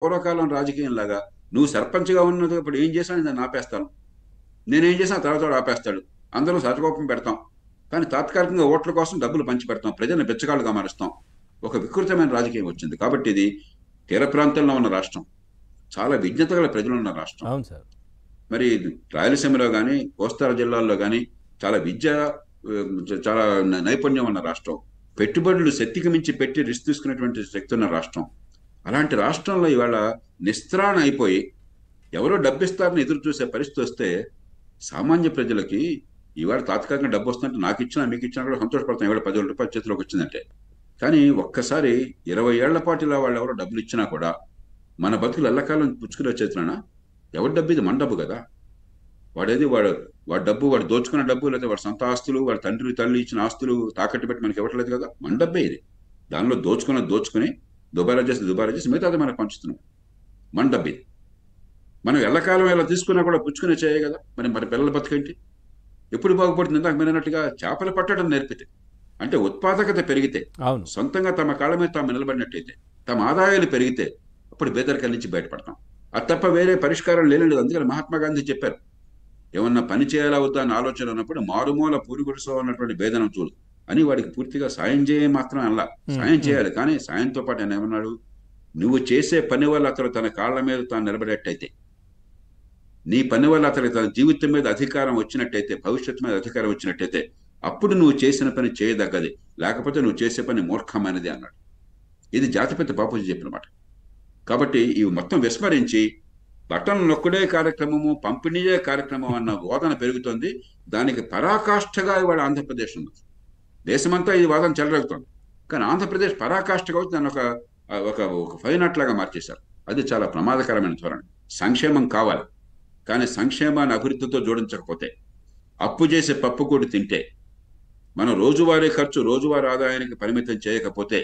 పూర్వకాలం రాజకీయంలాగా నువ్వు సర్పంచ్గా ఉన్నది ఇప్పుడు ఏం చేశాను నేను ఆపేస్తాను, నేనేం చేసినా తర్వాత ఆపేస్తాడు, అందరూ సతకోపం పెడతాం, కానీ తాత్కాలికంగా ఓట్ల కోసం డబ్బులు పంచి పెడతాం, ప్రజల్ని బెచ్చగాళ్ళుగా మారుస్తాం. ఒక వికృతమైన రాజకీయం వచ్చింది. కాబట్టి ఇది తీర ప్రాంతంలో ఉన్న రాష్ట్రం, చాలా విజ్ఞత గల ప్రజలు ఉన్న రాష్ట్రం. అవును సార్. మరి రాయలసీమలో కానీ కోస్తాల జిల్లాల్లో కానీ చాలా విద్య, చాలా నైపుణ్యం ఉన్న రాష్ట్రం, పెట్టుబడులు శక్తికి మించి పెట్టి రిస్క్ తీసుకునేటువంటి శక్తి ఉన్న రాష్ట్రం. అలాంటి రాష్ట్రంలో ఇవాళ నిస్త్రాణ అయిపోయి ఎవరో డబ్బిస్తారని ఎదురు చూసే పరిస్థితి వస్తే సామాన్య ప్రజలకి ఇవాళ తాత్కాలికంగా డబ్బు వస్తుందంటే నాకు ఇచ్చినా మీకు ఇచ్చినా కూడా సంతోషపడతాం, ఇవాళ 10,000 రూపాయల చేతిలోకి వచ్చిందంటే. కానీ ఒక్కసారి 20 ఏళ్ల పాటు ఇలా వాళ్ళు ఎవరో డబ్బులు ఇచ్చినా కూడా మన బతుకులు ఎల్లకాలం పుచ్చుకునే చేతులనా? ఎవరి డబ్బు ఇది? మన డబ్బు కదా. వాడి డబ్బు, వాడు దోచుకున్న డబ్బు, లేకపోతే వాడి సొంత ఆస్తులు, వాడి తండ్రి తల్లి ఇచ్చిన ఆస్తులు తాకట్టు పెట్టి మనకి ఇవ్వట్లేదు కదా, మన డబ్బే ఇది. దానిలో దోచుకుని దుబారా చేసి మిగతాది మనకు పంచుతున్నాం. మన డబ్బు ఇది. మనం ఎల్లకాలం ఇలా తీసుకున్నా కూడా పుచ్చుకునే చేయ కదా. మరి పిల్లల బతుకేంటి? ఎప్పుడు బాగుపడుతుంది? ఇందాక మీరు అన్నట్టుగా చేపలు పట్టడం నేర్పితే, అంటే ఉత్పాదకత పెరిగితే, అవును. సొంతంగా తమ కాళ్ళ మీద తాము నిలబడినట్టయితే, తమ ఆదాయాలు పెరిగితే అప్పుడు పేదరికం నుంచి బయటపడతాం. అది తప్ప వేరే పరిష్కారం లేదు. అందుకని మహాత్మా గాంధీ చెప్పారు, ఏమన్నా పని చేయాలా వద్దా అని ఆలోచన ఉన్నప్పుడు మారుమూల పూరి గుడిసో అన్నటువంటి భేదనం చూడు అని వాడికి పూర్తిగా సాయం చేయ మాత్రం అలా. సాయం చేయాలి, కానీ సాయంతో పాటు ఆయన ఏమన్నాడు, నువ్వు చేసే పని వల్ల అతను తన కాళ్ళ మీద తాను నిలబడేట్టయితే, నీ పని వల్ల అతనికి తన జీవితం మీద అధికారం వచ్చినట్టయితే, భవిష్యత్తు మీద అధికారం వచ్చినట్టయితే, అప్పుడు నువ్వు చేసిన పని చేయదగ్గది, లేకపోతే నువ్వు చేసే పని మూర్ఖమైనది అన్నాడు. ఇది జాతిపిత బాపూజీ చెప్పిన మాట. కాబట్టి ఇవి మొత్తం విస్మరించి బటన్ నొక్కుడే కార్యక్రమము, పంపిణీయే కార్యక్రమం అన్న వాదన పెరుగుతోంది. దానికి పరాకాష్ఠగా ఇవాళ ఆంధ్రప్రదేశ్ ఉంది. దేశమంతా ఈ వాదన చెలరేగుతోంది, కానీ ఆంధ్రప్రదేశ్ పరాకాష్ఠగా వచ్చి దాన్ని ఒక ఒక ఫైనాట్లాగా మార్చేశారు. అది చాలా ప్రమాదకరమైన ధోరణి. సంక్షేమం కావాలి, కానీ సంక్షేమాన్ని అభివృద్ధితో జోడించకపోతే, అప్పు చేసే పప్పు కూడా తింటే, మన రోజువారీ ఖర్చు రోజువారీ ఆదాయానికి పరిమితం చేయకపోతే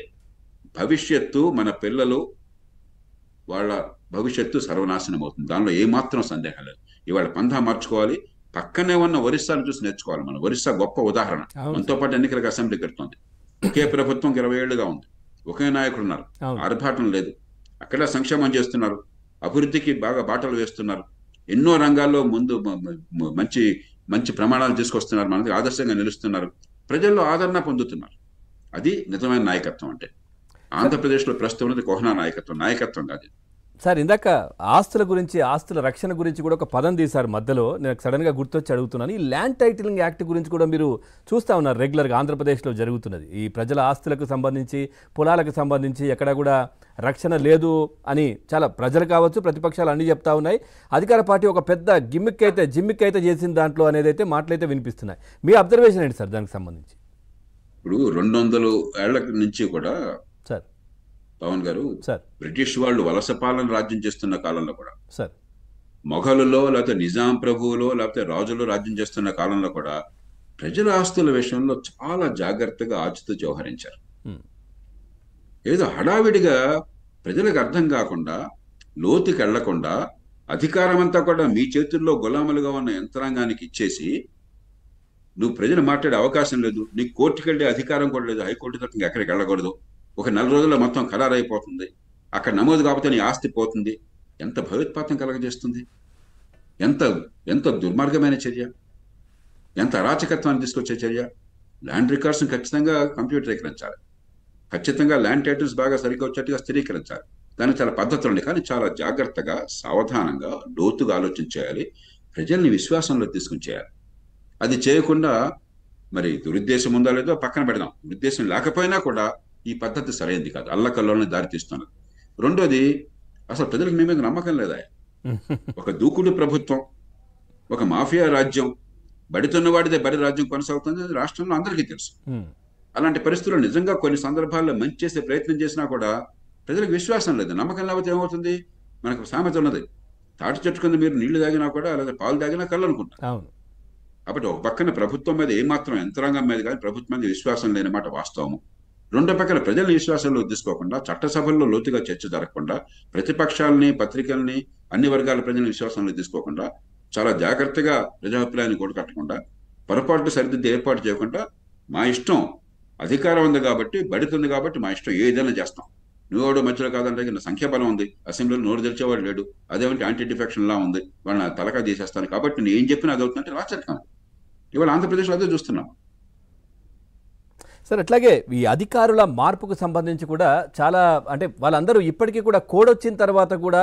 భవిష్యత్తు, మన పిల్లలు, వాళ్ళ భవిష్యత్తు సర్వనాశనం అవుతుంది. దానిలో ఏమాత్రం సందేహం లేదు. ఇవాళ పంథా మార్చుకోవాలి. పక్కనే ఉన్న ఒరిస్సాను చూసి నేర్చుకోవాలి. మన ఒరిస్సా గొప్ప ఉదాహరణ. మనతో పాటు ఎన్నికలకు అసెంబ్లీ కడుతోంది. ఒకే ప్రభుత్వం 20 ఏళ్లుగా ఉంది. ఒకే నాయకుడు ఉన్నారు. ఆర్భాటం లేదు. అక్కడ సంక్షేమం చేస్తున్నారు, అభివృద్ధికి బాగా బాటలు వేస్తున్నారు, ఎన్నో రంగాల్లో ముందు మంచి మంచి ప్రమాణాలు తీసుకొస్తున్నారు, మనకి ఆదర్శంగా నిలుస్తున్నారు, ప్రజల్లో ఆదరణ పొందుతున్నారు. అది నిజమైన నాయకత్వం అంటే. ఆంధ్రప్రదేశ్లో ప్రస్తుతం ఉన్నది కోహనా నాయకత్వం కాదు. సార్, ఇందాక ఆస్తుల గురించి, ఆస్తుల రక్షణ గురించి కూడా ఒక పదం తీశారు మధ్యలో. నేను సడన్గా గుర్తొచ్చి అడుగుతున్నాను, ఈ ల్యాండ్ టైటిలింగ్ యాక్ట్ గురించి కూడా మీరు చూస్తూ ఉన్నారు రెగ్యులర్గా ఆంధ్రప్రదేశ్లో జరుగుతున్నది. ఈ ప్రజల ఆస్తులకు సంబంధించి, పొలాలకు సంబంధించి ఎక్కడ కూడా రక్షణ లేదు అని చాలా ప్రజలు కావచ్చు, ప్రతిపక్షాలు అన్నీ చెప్తా ఉన్నాయి. అధికార పార్టీ ఒక పెద్ద జిమ్మిక్ అయితే చేసిన దాంట్లో అనేది అయితే మాటలైతే వినిపిస్తున్నాయి. మీ అబ్జర్వేషన్ ఏంటి సార్ దానికి సంబంధించి? ఇప్పుడు 200 ఏళ్ల నుంచి కూడా సార్, పవన్ గారు, సార్, బ్రిటిష్ వాళ్ళు వలస పాలన రాజ్యం చేస్తున్న కాలంలో కూడా, సార్, మొఘలులో లేకపోతే నిజాం ప్రభువులో లేకపోతే రాజులు రాజ్యం చేస్తున్న కాలంలో కూడా ప్రజల ఆస్తుల విషయంలో చాలా జాగ్రత్తగా ఆచితూచి వ్యవహరించారు. ఏదో హడావిడిగా ప్రజలకు అర్థం కాకుండా, లోతుకి వెళ్లకుండా, అధికారం అంతా కూడా మీ చేతుల్లో గులాములుగా ఉన్న యంత్రాంగానికి ఇచ్చేసి, నువ్వు ప్రజలు మాట్లాడే అవకాశం లేదు, నీకు కోర్టుకు వెళ్ళే అధికారం కూడా లేదు, హైకోర్టు తప్ప ఎక్కడికి వెళ్ళకూడదు, ఒక 4 రోజుల్లో మొత్తం ఖరారు అయిపోతుంది, అక్కడ నమోదు కాకపోతే నీ ఆస్తి పోతుంది. ఎంత భయోత్పాతం కలగజేస్తుంది! ఎంత ఎంత దుర్మార్గమైన చర్య! ఎంత అరాచకత్వాన్ని తీసుకొచ్చే చర్య! ల్యాండ్ రికార్డ్స్ని ఖచ్చితంగా కంప్యూటరీకరించాలి, ఖచ్చితంగా ల్యాండ్ టైటిల్స్ బాగా సరిగ్గా వచ్చేట్టుగా స్థిరీకరించాలి. దానికి చాలా పద్ధతులు ఉన్నాయి, కానీ చాలా జాగ్రత్తగా, సావధానంగా, లోతుగా ఆలోచించేయాలి. ప్రజల్ని విశ్వాసంలో తీసుకుని చేయాలి. అది చేయకుండా మరి దురుద్దేశం ఉందా లేదో పక్కన పెడదాం, దురుద్దేశం లేకపోయినా కూడా ఈ పద్ధతి సరైనది కాదు, అల్లకల్లోనే దారితీస్తున్నది. రెండోది, అసలు ప్రజలకు మీ మీద నమ్మకం లేదా? ఒక దూకుడు ప్రభుత్వం, ఒక మాఫియా రాజ్యం, బడితున్నవాడిదే బడి రాజ్యం కొనసాగుతుంది, అది రాష్ట్రంలో అందరికీ తెలుసు. అలాంటి పరిస్థితుల్లో నిజంగా కొన్ని సందర్భాల్లో మంచి చేసే ప్రయత్నం చేసినా కూడా ప్రజలకు విశ్వాసం లేదు. నమ్మకం లేకపోతే ఏమవుతుంది? మనకు సామెత ఉన్నది, తాటి చెట్టు కింద మీరు నీళ్లు తాగినా కూడా, లేదా పాలు తాగినా కళ్ళు అనుకుంటారు. కాబట్టి ఒక పక్కన ప్రభుత్వం మీద ఏమాత్రం, యంత్రాంగం మీద కానీ ప్రభుత్వం మీద విశ్వాసం లేని మాట వాస్తవము. రెండో పక్కన ప్రజల్ని విశ్వాసంలో తీసుకోకుండా, చట్టసభల్లో లోతుగా చర్చ జరగకుండా, ప్రతిపక్షాలని, పత్రికల్ని, అన్ని వర్గాల ప్రజలను విశ్వాసంలో తీసుకోకుండా, చాలా జాగ్రత్తగా ప్రజాభిప్రాయాన్ని కూడకట్టకుండా, పొరపాట్లు సరిదిద్ది ఏర్పాటు చేయకుండా, మా ఇష్టం, అధికారం ఉంది కాబట్టి, బడితుంది కాబట్టి మా ఇష్టం ఏదైనా చేస్తాం, నువ్వెవడో మధ్యలో కాదంటే నా సంఖ్యాబలం ఉంది, అసెంబ్లీలో నోరు తెరిచేవాడు లేడు, అదేమంటే యాంటీ డిఫెక్షన్ లా ఉంది, వాళ్ళ తలకా తీసేస్తాను, కాబట్టి నేను ఏం చెప్పినా అది అవుతుందంటే రాచరికం. ఇవాళ ఆంధ్రప్రదేశ్లో అదే చూస్తున్నాం. సార్ అట్లాగే ఈ అధికారుల మార్పుకు సంబంధించి కూడా చాలా అంటే వాళ్ళందరూ ఇప్పటికీ కూడా కోడ్ వచ్చిన తర్వాత కూడా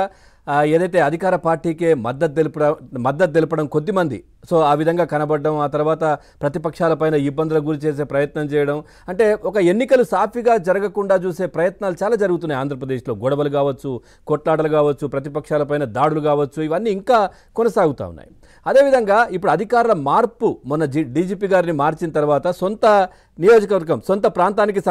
ఏదైతే అధికార పార్టీకే మద్దతు తెలపడం కొద్దిమంది సో ఆ విధంగా కనబడడం, ఆ తర్వాత ప్రతిపక్షాలపైన ఇబ్బందులకు గురి చేసే ప్రయత్నం చేయడం, అంటే ఒక ఎన్నికలు సాఫీగా జరగకుండా చూసే ప్రయత్నాలు చాలా జరుగుతున్నాయి ఆంధ్రప్రదేశ్లో. గొడవలు కావచ్చు, కొట్లాటలు కావచ్చు, ప్రతిపక్షాలపైన దాడులు కావచ్చు, ఇవన్నీ ఇంకా కొనసాగుతూ ఉన్నాయి. అదేవిధంగా ఇప్పుడు అధికారుల మార్పు మొన్న డీజీపీ గారిని మార్చిన తర్వాత సొంత నియోజకవర్గం, సొంత ప్రాంతానికి